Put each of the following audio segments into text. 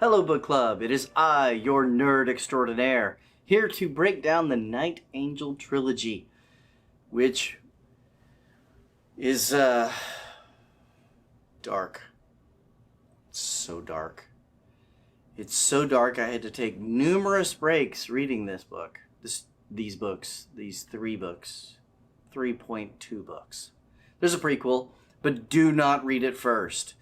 Hello Book Club, it is I, your nerd extraordinaire, here to break down the Night Angel Trilogy, which is, dark. It's so dark. It's so dark I had to take numerous breaks reading this book. These three books. 3.2 books. There's a prequel, but do not read it first.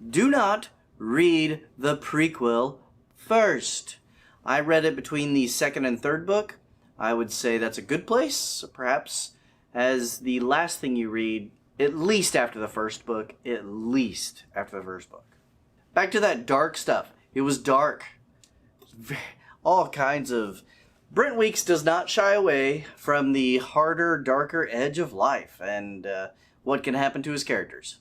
Do not read the prequel first. I read it between the second and third book. I would say that's a good place, perhaps, as the last thing you read, at least after the first book. At least after the first book. Back to that dark stuff. It was dark. All kinds of... Brent Weeks does not shy away from the harder, darker edge of life and what can happen to his characters.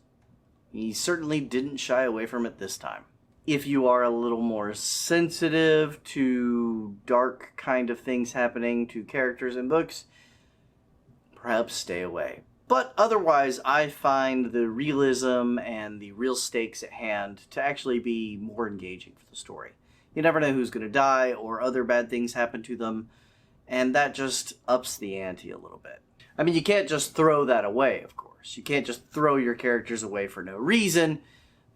He certainly didn't shy away from it this time. If you are a little more sensitive to dark kind of things happening to characters in books, perhaps stay away. But otherwise, I find the realism and the real stakes at hand to actually be more engaging for the story. You never know who's going to die or other bad things happen to them, and that just ups the ante a little bit. I mean, you can't just throw that away, of course. You can't just throw your characters away for no reason.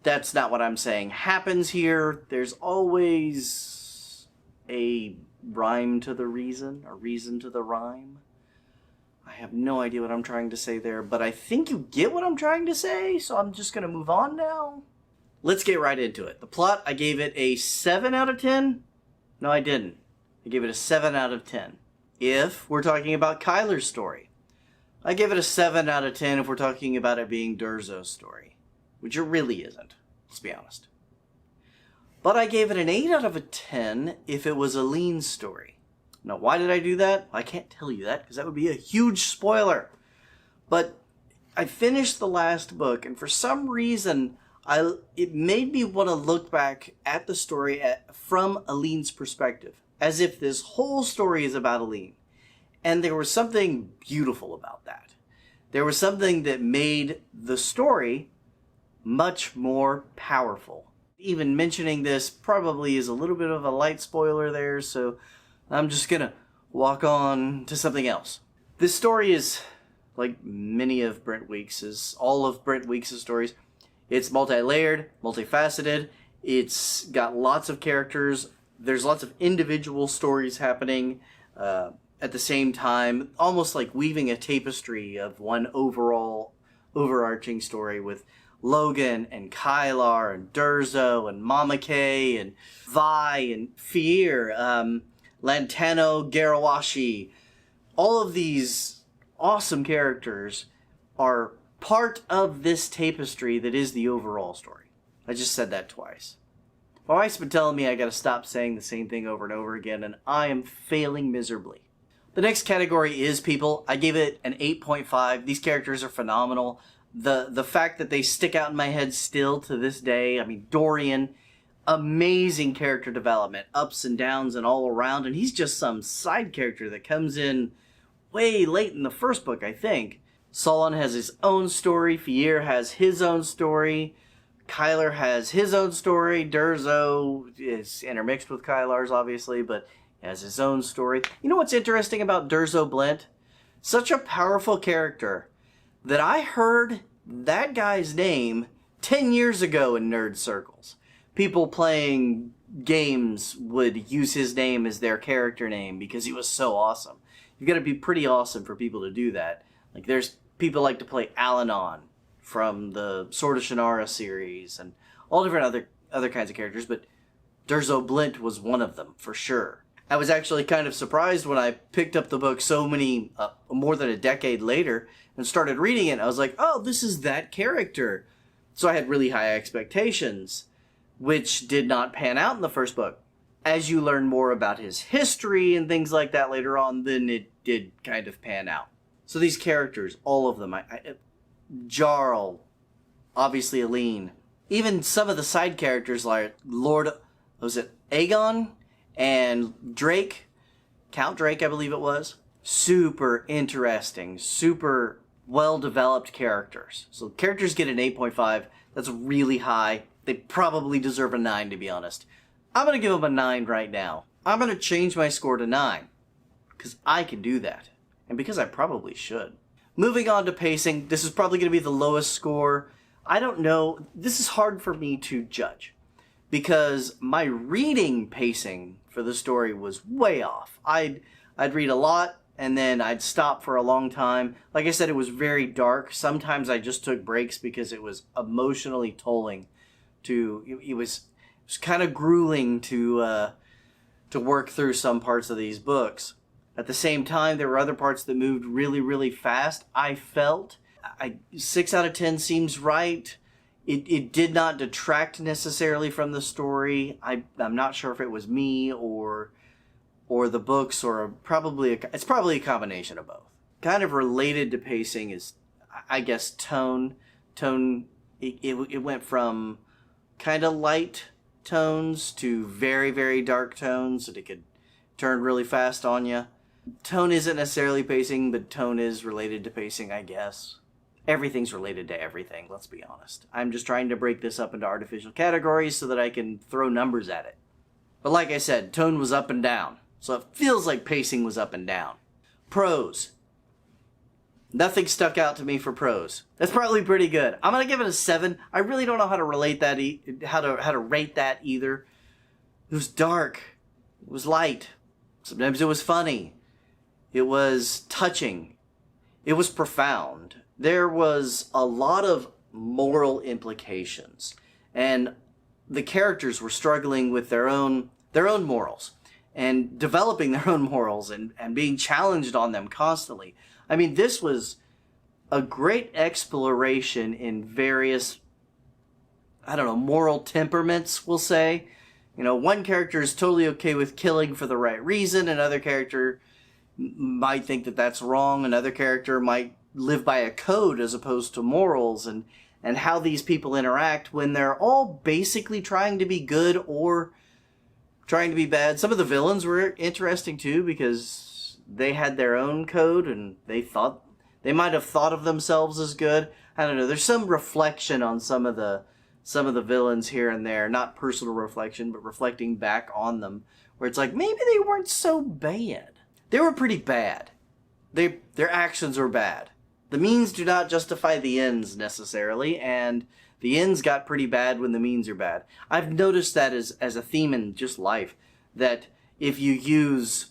That's not what I'm saying happens here. There's always a rhyme to the reason, a reason to the rhyme. I have no idea what I'm trying to say there, but I think you get what I'm trying to say, so I'm just going to move on now. Let's get right into it. The plot, I gave it a 7 out of 10. No, I didn't. I gave it a 7 out of 10. If we're talking about Kylar's story. I give it a 7 out of 10 if we're talking about it being Durzo's story. Which it really isn't, let's be honest. But I gave it an 8 out of 10 if it was Elene's story. Now, why did I do that? I can't tell you that, because that would be a huge spoiler. But I finished the last book, and for some reason... it made me want to look back at the story from Elene's perspective, as if this whole story is about Elene. And there was something beautiful about that. There was something that made the story much more powerful. Even mentioning this probably is a little bit of a light spoiler there, so I'm just gonna walk on to something else. This story is, like many of Brent Weeks', all of Brent Weeks' stories, it's multi-layered, multifaceted, it's got lots of characters, there's lots of individual stories happening at the same time, almost like weaving a tapestry of one overall overarching story with Logan and Kylar and Durzo and Mama Kay and Vi and Fier, Lantano, Garawashi. All of these awesome characters are part of this tapestry that is the overall story. I just said that twice. My wife's been telling me I gotta stop saying the same thing over and over again, and I am failing miserably. The next category is people. I gave it an 8.5. These characters are phenomenal. The fact that they stick out in my head still to this day. I mean, Dorian, amazing character development, ups and downs and all around, and he's just some side character that comes in way late in the first book, I think. Solon has his own story, Fier has his own story, Kylar has his own story, Durzo is intermixed with Kylar's obviously, but has his own story. You know what's interesting about Durzo Blent? Such a powerful character that I heard that guy's name 10 years ago in nerd circles. People playing games would use his name as their character name because he was so awesome. You've got to be pretty awesome for people to do that. Like, there's people like to play Alanon from the Sword of Shannara series and all different other kinds of characters, but Durzo Blent was one of them, for sure. I was actually kind of surprised when I picked up the book more than a decade later and started reading it. I was like, oh, this is that character. So I had really high expectations, which did not pan out in the first book. As you learn more about his history and things like that later on, then it did kind of pan out. So these characters, all of them, Jarl, obviously Elene, even some of the side characters like Aegon and Drake, Count Drake I believe it was, super interesting, super well-developed characters. So characters get an 8.5, that's really high. They probably deserve a 9 to be honest. I'm going to give them a 9 right now. I'm going to change my score to 9. Because I can do that. And because I probably should. Moving on to pacing, this is probably going to be the lowest score. I don't know. This is hard for me to judge. Because my reading pacing for the story was way off. I'd read a lot, and then I'd stop for a long time. Like I said, it was very dark. Sometimes I just took breaks because it was emotionally tolling. It was kind of grueling to work through some parts of these books. At the same time, there were other parts that moved really, really fast. I felt 6 out of 10 seems right. It did not detract necessarily from the story. I'm not sure if it was me or the books, or it's probably a combination of both. Kind of related to pacing is, I guess, tone. It went from kind of light tones to very, very dark tones, that it could turn really fast on you. Tone isn't necessarily pacing, but tone is related to pacing, I guess. Everything's related to everything, let's be honest. I'm just trying to break this up into artificial categories so that I can throw numbers at it. But like I said, tone was up and down. So it feels like pacing was up and down. Prose. Nothing stuck out to me for prose. That's probably pretty good. I'm going to give it a 7. I really don't know how to relate that, how to rate that either. It was dark. It was light. Sometimes it was funny. It was touching. It was profound. There was a lot of moral implications, and the characters were struggling with their own morals and developing their own morals and being challenged on them constantly. I mean, this was a great exploration in various, moral temperaments, we'll say. One character is totally okay with killing for the right reason. Another character might think that that's wrong. Another character might live by a code as opposed to morals, and how these people interact when they're all basically trying to be good or trying to be bad. Some of the villains were interesting too, because they had their own code and they might have thought of themselves as good. I don't know. There's some reflection on some of the villains here and there, not personal reflection, but reflecting back on them, where it's like maybe they weren't so bad. They were pretty bad. Their actions were bad. The means do not justify the ends necessarily, and the ends got pretty bad when the means are bad. I've noticed that as a theme in just life, that if you use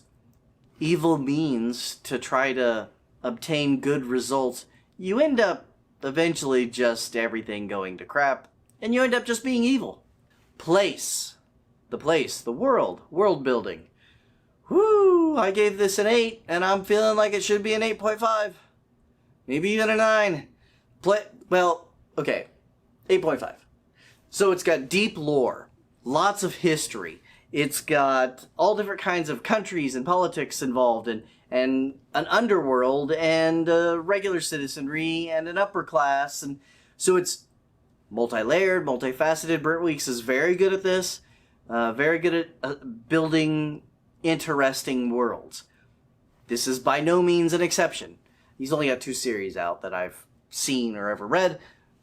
evil means to try to obtain good results, you end up eventually just everything going to crap, and you end up just being evil. Place, the world building. Whoo, I gave this an 8, and I'm feeling like it should be an 8.5. Maybe even a 9. Okay, 8.5. So it's got deep lore, lots of history. It's got all different kinds of countries and politics involved, and an underworld, and regular citizenry, and an upper class. And so it's multi-layered, multifaceted. Brent Weeks is very good at this, very good at building interesting worlds. This is by no means an exception. He's only got 2 series out that I've seen or ever read,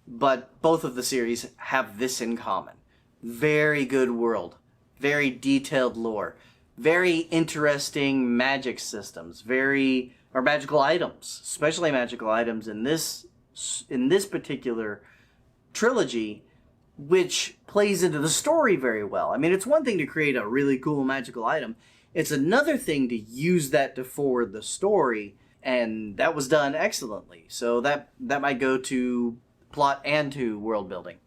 but both of the series have this in common. Very good world, very detailed lore, very interesting magic systems, or magical items, especially magical items in this particular trilogy, which plays into the story very well. I mean, it's one thing to create a really cool magical item. It's another thing to use that to forward the story, and that was done excellently. So that might go to plot and to world building.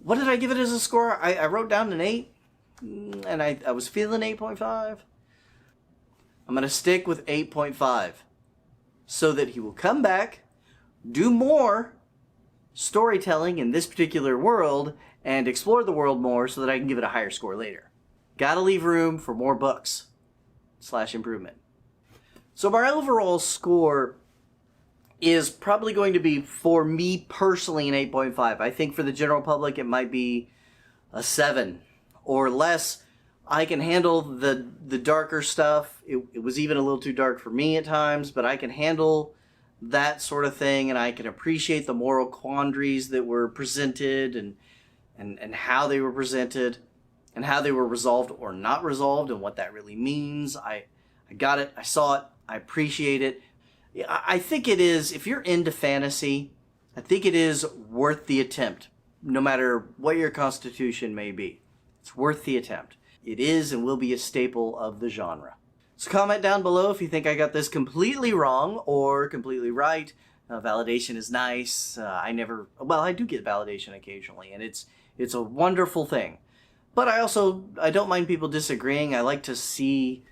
What did I give it as a score? I wrote down an 8, and I was feeling 8.5. I'm going to stick with 8.5, so that he will come back, do more storytelling in this particular world, and explore the world more so that I can give it a higher score later. Gotta leave room for more books / improvement. So my overall score is probably going to be, for me personally, an 8.5. I think for the general public it might be a 7 or less. I can handle the darker stuff. It was even a little too dark for me at times, but I can handle that sort of thing, and I can appreciate the moral quandaries that were presented and how they were presented. and how they were resolved or not resolved and what that really means. I got it. I saw it. I appreciate it. I think it is, if you're into fantasy, I think it is worth the attempt, no matter what your constitution may be. It's worth the attempt. It is and will be a staple of the genre. So comment down below if you think I got this completely wrong or completely right. Validation is nice. I do get validation occasionally, and it's a wonderful thing. But I don't mind people disagreeing. I like to see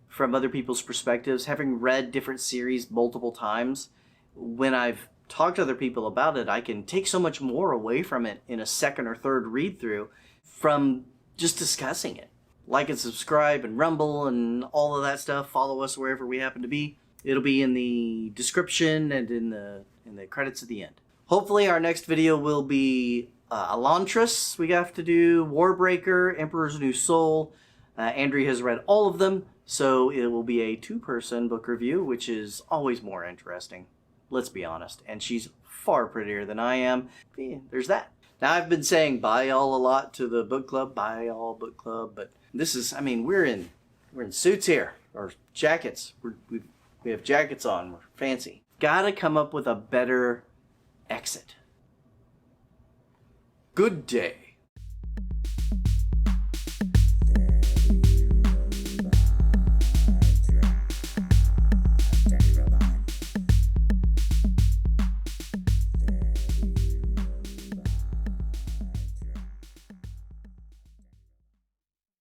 from other people's perspectives. Having read different series multiple times, when I've talked to other people about it, I can take so much more away from it in a second or third read through from just discussing it. Like and subscribe and Rumble and all of that stuff. Follow us wherever we happen to be. It'll be in the description and in the credits at the end. Hopefully our next video will be Elantris. We have to do Warbreaker, Emperor's New Soul. Andrea has read all of them, so it will be a 2-person book review, which is always more interesting. Let's be honest. And she's far prettier than I am. Yeah, there's that. Now, I've been saying bye y'all a lot to the book club, bye y'all book club, but this is, we're in suits here, or jackets. We have jackets on, we're fancy. Gotta come up with a better exit. Good day.